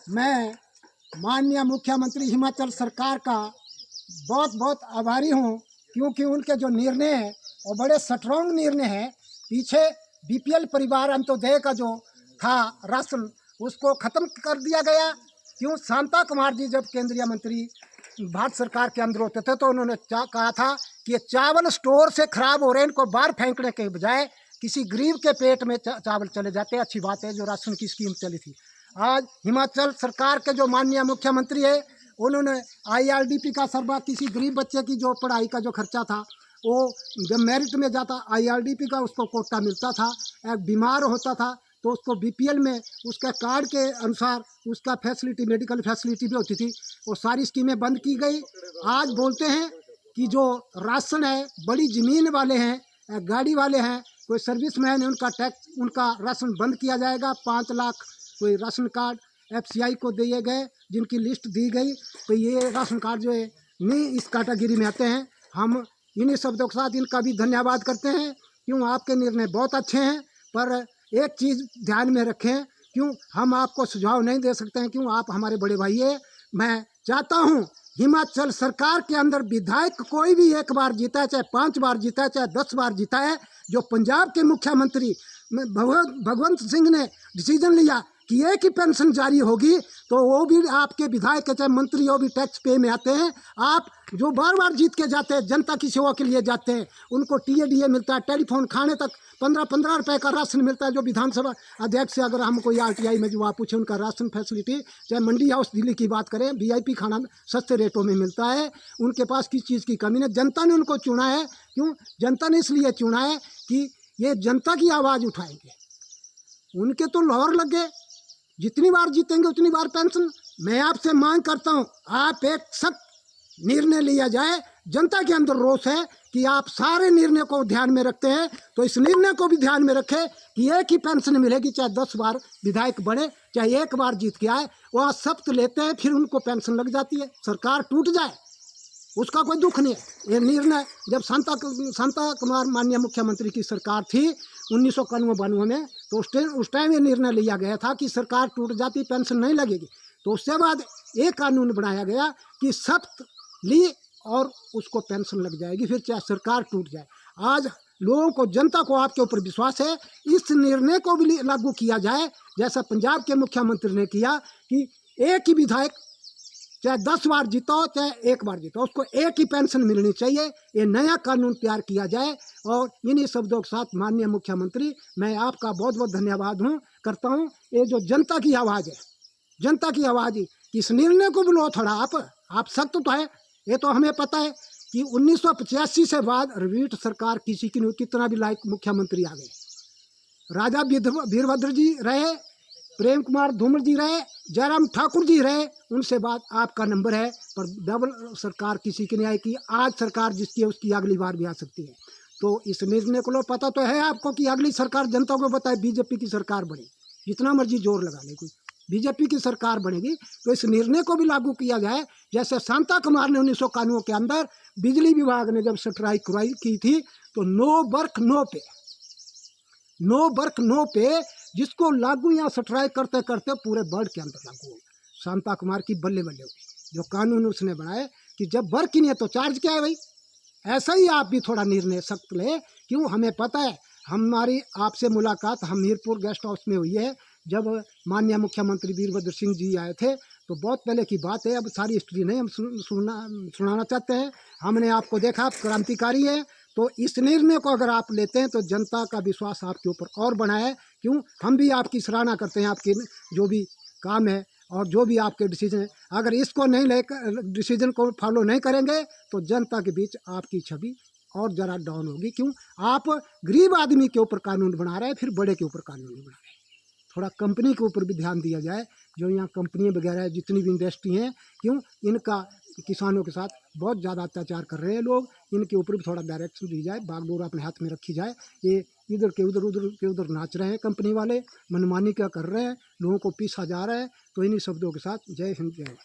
मैं माननीय मुख्यमंत्री हिमाचल सरकार का बहुत बहुत आभारी हूँ, क्योंकि उनके जो निर्णय है वो बड़े स्ट्रॉन्ग निर्णय है। पीछे बीपीएल परिवार अंत्योदय का जो था राशन, उसको ख़त्म कर दिया गया। क्यों? शांता कुमार जी जब केंद्रीय मंत्री भारत सरकार के अंदर होते थे तो उन्होंने कहा था कि ये चावल स्टोर से खराब हो रहे हैं, इनको बाहर फेंकने के बजाय किसी गरीब के पेट में चावल चले जाते। अच्छी बात है जो राशन की स्कीम चली थी। आज हिमाचल सरकार के जो माननीय मुख्यमंत्री है, उन्होंने आईआरडीपी का सर्वा, किसी गरीब बच्चे की जो पढ़ाई का जो खर्चा था वो जब मेरिट में जाता आईआरडीपी का उसको कोटा मिलता था। एक बीमार होता था तो उसको बीपीएल में उसका कार्ड के अनुसार उसका फैसिलिटी, मेडिकल फैसिलिटी भी होती थी। वो सारी स्कीमें बंद की गई। आज बोलते हैं कि जो राशन है, बड़ी ज़मीन वाले हैं, गाड़ी वाले हैं, कोई सर्विसमैन है, उनका टैक्स, उनका राशन बंद किया जाएगा। 5 लाख कोई राशन कार्ड एफसीआई को दिए गए, जिनकी लिस्ट दी गई, तो ये राशन कार्ड जो है नहीं इस कैटेगरी में आते हैं। हम इन्हीं शब्दों के साथ इनका भी धन्यवाद करते हैं। क्यों? आपके निर्णय बहुत अच्छे हैं, पर एक चीज़ ध्यान में रखें। क्यों? हम आपको सुझाव नहीं दे सकते हैं, क्यों? आप हमारे बड़े भाई हैं। मैं चाहता हूँ हिमाचल सरकार के अंदर विधायक कोई भी एक बार जीता है, चाहे 5 बार जीता है, चाहे 10 बार जीता है, जो पंजाब के मुख्यमंत्री भगवंत सिंह ने डिसीजन लिया कि एक ही पेंशन जारी होगी, तो वो भी आपके विधायक चाहे मंत्री वो भी टैक्स पे में आते हैं। आप जो बार बार जीत के जाते हैं, जनता की सेवा के लिए जाते हैं, उनको टीएडीए मिलता है, टेलीफोन खाने तक 15-15 रुपए का राशन मिलता है। जो विधानसभा अध्यक्ष से अगर हम कोई आरटीआई में जो आप पूछे उनका राशन फैसिलिटी, चाहे मंडी हाउस दिल्ली की बात करें, वीआईपी खाना सस्ते रेटों में मिलता है। उनके पास किस चीज़ की कमी नहीं। जनता ने उनको चुना है। क्यों? जनता ने इसलिए चुना है कि ये जनता की आवाज़ उठाएंगे। उनके तो लाहौर लग गए, जितनी बार जीतेंगे उतनी बार पेंशन। मैं आपसे मांग करता हूं, आप एक सख्त निर्णय लिया जाए। जनता के अंदर रोष है कि आप सारे निर्णय को ध्यान में रखते हैं, तो इस निर्णय को भी ध्यान में रखें कि एक ही पेंशन मिलेगी, चाहे 10 बार विधायक बने, चाहे एक बार जीत के आए। वहाँ शपथ लेते हैं, फिर उनको पेंशन लग जाती है। सरकार टूट जाए उसका कोई दुख नहीं है। ये निर्णय जब शांता कुमार माननीय मुख्यमंत्री की सरकार थी 1991-92 में, तो उस टाइम ये निर्णय लिया गया था कि सरकार टूट जाती, पेंशन नहीं लगेगी। तो उसके बाद एक कानून बनाया गया कि शपथ ली और उसको पेंशन लग जाएगी, फिर चाहे सरकार टूट जाए। आज लोगों को, जनता को आपके ऊपर विश्वास है। इस निर्णय को भी लागू किया जाए जैसा पंजाब के मुख्यमंत्री ने किया कि एक ही विधायक चाहे 10 बार जीता हो, चाहे एक बार जीता हो, उसको एक ही पेंशन मिलनी चाहिए। ये नया कानून तैयार किया जाए। और इन्हीं शब्दों के साथ माननीय मुख्यमंत्री, मैं आपका बहुत बहुत धन्यवाद करता हूँ। ये जो जनता की आवाज़ है, जनता की आवाज़ है, इस निर्णय को भी लो थोड़ा आप सख्त तो है। ये तो हमें पता है कि 1985 से बाद रिपीट सरकार किसी की नहीं, कितना भी लायक मुख्यमंत्री आ गए। राजा वीरभद्र जी रहे, प्रेम कुमार धूमल जी रहे, जयराम ठाकुर जी रहे, उनसे बाद आपका नंबर है। पर डबल सरकार किसी की नहीं आई कि आज सरकार जिसकी है उसकी अगली बार भी आ सकती है। तो इस निर्णय को लो, पता तो है आपको कि अगली सरकार जनता को बताए बीजेपी की सरकार बनेगी, जितना मर्जी जोर लगा ले कोई, बीजेपी की सरकार बनेगी। तो इस निर्णय को भी लागू किया जाए जैसे शांता कुमार ने 1991 के अंदर बिजली विभाग ने जब स्ट्राइक की थी, तो नो वर्क नो पे, नो वर्क नो पे, जिसको लागू यहाँ स्ट्राइक करते करते पूरे वर्ल्ड के अंदर लागू हो। शांता कुमार की बल्ले बल्ले होगी जो कानून उसने बनाए कि जब वर्क ही नहीं है तो चार्ज क्या है भाई। ऐसा ही आप भी थोड़ा निर्णय सख्त ले। क्यों? हमें पता है, हमारी आपसे मुलाकात हम मीरपुर गेस्ट हाउस में हुई है, जब माननीय मुख्यमंत्री वीरभद्र सिंह जी आए थे, तो बहुत पहले की बात है। अब सारी हिस्ट्री नहीं हम सुनाना चाहते हैं। हमने आपको देखा, आप क्रांतिकारी हैं। तो इस निर्णय को अगर आप लेते हैं तो जनता का विश्वास आपके ऊपर और बढ़ा है। क्यों? हम भी आपकी सराहना करते हैं, आपके जो भी काम है और जो भी आपके डिसीजन है। अगर इसको नहीं लेकर, डिसीजन को फॉलो नहीं करेंगे, तो जनता के बीच आपकी छवि और ज़रा डाउन होगी। क्यों? आप गरीब आदमी के ऊपर कानून बना रहे हैं, फिर बड़े के ऊपर कानून नहीं बना रहे। थोड़ा कंपनी के ऊपर भी ध्यान दिया जाए। जो यहाँ कंपनी वगैरह जितनी भी इंडस्ट्री हैं, क्यों इनका किसानों के साथ बहुत ज़्यादा अत्याचार कर रहे हैं लोग, इनके ऊपर भी थोड़ा डायरेक्शन दी जाए, बागडोर अपने हाथ में रखी जाए। ये इधर के उधर, उधर के उधर नाच रहे हैं कंपनी वाले, मनमानी क्या कर रहे हैं, लोगों को पीसा जा रहा है। तो इन्हीं शब्दों के साथ जय हिंद, जय।